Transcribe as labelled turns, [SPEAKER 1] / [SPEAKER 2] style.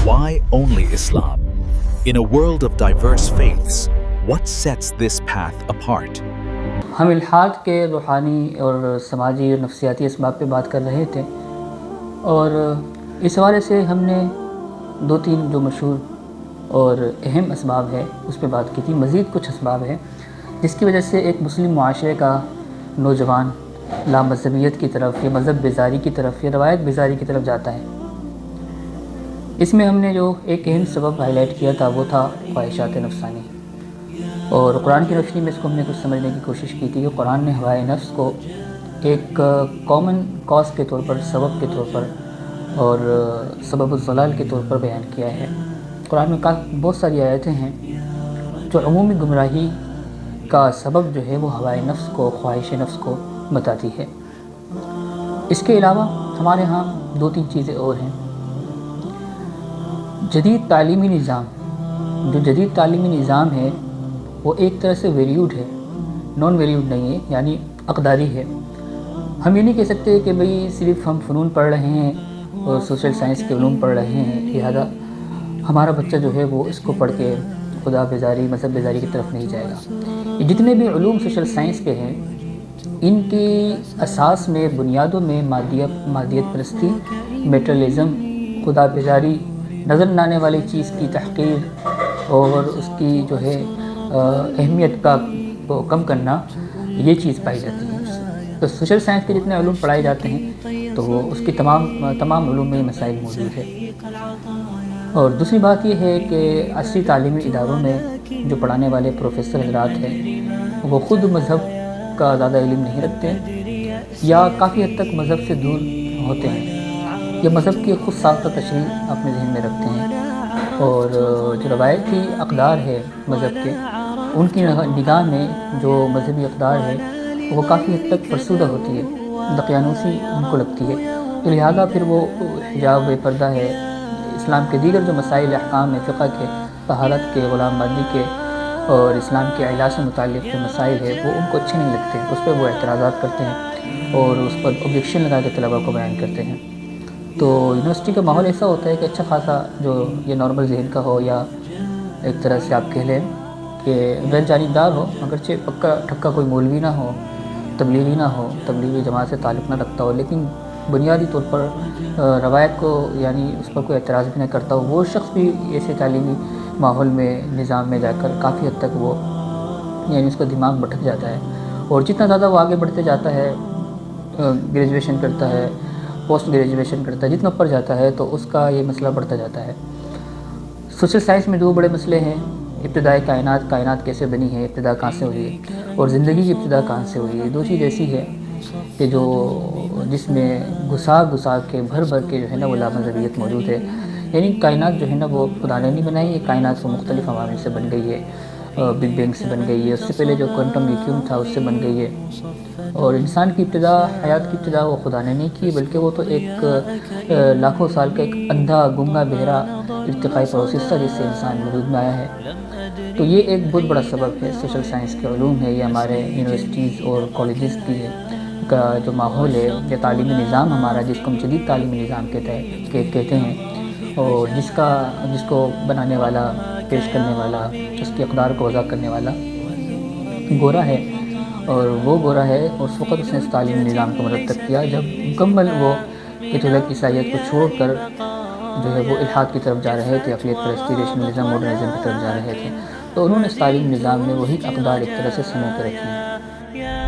[SPEAKER 1] Why only Islam? In a world of diverse faiths, what sets this path apart?
[SPEAKER 2] ہم الحاد کے روحانی اور سماجی اور نفسیاتی اسباب پہ بات کر رہے تھے، اور اس حوالے سے ہم نے 2-3 جو مشہور اور اہم اسباب ہے اس پہ بات کی تھی۔ مزید کچھ اسباب ہیں جس کی وجہ سے ایک مسلم معاشرے کا نوجوان لامذہبیت کی طرف یا مذہب بیزاری کی طرف یا روایت بیزاری کی طرف جاتا ہے۔ اس میں ہم نے جو ایک اہم سبب ہائی لائٹ کیا تھا وہ تھا خواہشات نفسانی، اور قرآن کی روشنی میں اس کو ہم نے کچھ سمجھنے کی کوشش کی تھی کہ قرآن نے ہوائے نفس کو ایک کامن کاز کے طور پر، سبب کے طور پر اور سبب الضلال کے طور پر بیان کیا ہے۔ قرآن میں بہت ساری آیتیں ہیں جو عمومی گمراہی کا سبب جو ہے وہ ہوائے نفس کو، خواہش نفس کو بتاتی ہے۔ اس کے علاوہ ہمارے ہاں 2-3 چیزیں اور ہیں۔ جدید تعلیمی نظام، جو جدید تعلیمی نظام ہے وہ ایک طرح سے ویلیوڈ ہے، نان ویلیوڈ نہیں ہے، یعنی اقداری ہے۔ ہم یہ نہیں کہہ سکتے کہ بھئی صرف ہم فنون پڑھ رہے ہیں اور سوشل سائنس کے علوم پڑھ رہے ہیں، لہذا ہمارا بچہ جو ہے وہ اس کو پڑھ کے خدا بیزاری، مذہب بیزاری کی طرف نہیں جائے گا۔ یہ جتنے بھی علوم سوشل سائنس کے ہیں، ان کی اساس میں، بنیادوں میں مادیت پرستی، میٹرلزم، خدا بیزاری، نظر نہ آنے والی چیز کی تحقیر اور اس کی جو ہے اہمیت کو کم کرنا، یہ چیز پائی جاتی ہے۔ تو سوشل سائنس کے جتنے علوم پڑھائے جاتے ہیں تو وہ اس کی تمام علوم میں مسائل موجود ہے۔ اور دوسری بات یہ ہے کہ عصری تعلیمی اداروں میں جو پڑھانے والے پروفیسر حضرات ہیں وہ خود مذہب کا زیادہ علم نہیں رکھتے ہیں، یا کافی حد تک مذہب سے دور ہوتے ہیں، یا مذہب کی خود ساختہ تشریح اپنے ذہن میں رکھتے ہیں، اور جو روایتی اقدار ہے مذہب کے، ان کی نگاہ میں جو مذہبی اقدار ہے وہ کافی حد تک فرسودہ ہوتی ہے، دقیانوسی ان کو لگتی ہے۔ تو لہذا پھر وہ حجاب بے پردہ ہے، اسلام کے دیگر جو مسائل احکام ہیں، فقہ کے، طہارت کے، غلام بندی کے اور اسلام کے علاج سے متعلق جو مسائل ہے وہ ان کو اچھے نہیں لگتے، اس پہ وہ اعتراضات کرتے ہیں اور اس پر اوبجیکشن لگا کے طلباء کو بیان کرتے ہیں۔ تو یونیورسٹی کا ماحول ایسا ہوتا ہے کہ اچھا خاصا جو یہ نارمل ذہن کا ہو، یا ایک طرح سے آپ کہہ لیں کہ غیر جانبدار ہو، اگرچہ پکا ٹھکا کوئی مولوی نہ ہو، تبلیغی نہ ہو، تبلیغی جماعت سے تعلق نہ رکھتا ہو، لیکن بنیادی طور پر روایت کو یعنی اس پر کوئی اعتراض بھی نہ کرتا ہو، وہ شخص بھی ایسے تعلیمی ماحول میں، نظام میں جا کر کافی حد تک وہ یعنی اس کا دماغ بھٹک جاتا ہے، اور جتنا زیادہ وہ آگے بڑھتے جاتا ہے، گریجویشن کرتا ہے، پوسٹ گریجویشن کرتا ہے، جتنا اوپر جاتا ہے تو اس کا یہ مسئلہ بڑھتا جاتا ہے۔ سوشل سائنس میں 2 بڑے مسئلے ہیں: ابتدائے کائنات کیسے بنی ہے، ابتدا کہاں سے ہوئی ہے، اور زندگی کی ابتدا کہاں سے ہوئی ہے۔ 2 چیز ایسی ہے کہ جس میں گھسا کے بھر کے جو ہے نا وہ لامذہبیت موجود ہے۔ یعنی کائنات جو ہے نا وہ خدا نے نہیں بنائی ہے، کائنات وہ مختلف عوامل سے بن گئی ہے، بگ بینگ سے بن گئی ہے، اس سے پہلے جو کوانٹم ویکیوم تھا اس سے بن گئی ہے، اور انسان کی ابتدا، حیات کی ابتدا وہ خدا نے نہیں کی، بلکہ وہ تو ایک لاکھوں سال کا ایک اندھا، گنگا، بہرا ارتقائی پروسیس تھا جس سے انسان وجود میں آیا ہے۔ تو یہ ایک بہت بڑا سبب ہے سوشل سائنس کے علوم ہے، یہ ہمارے یونیورسٹیز اور کالجز کا جو ماحول ہے، یا تعلیمی نظام ہمارا، جس کو ہم جدید تعلیمی نظام کہتے ہیں، اور جس کو بنانے والا، پیش کرنے والا، اس کی اقدار کو وضع کرنے والا گورا ہے، اور وہ گورا ہے اس وقت اس نے اس تعلیمی نظام کو مرتب کیا جب مکمل وہ کیتھولک عیسائیت کو چھوڑ کر جو ہے وہ الحاد کی طرف جا رہے تھے، اقلیت پرستی، ریشنلزم، ماڈرنزم کی طرف جا رہے تھے، تو انہوں نے اس تعلیمی نظام میں وہی اقدار ایک طرح سے سمو کے رکھی ہیں۔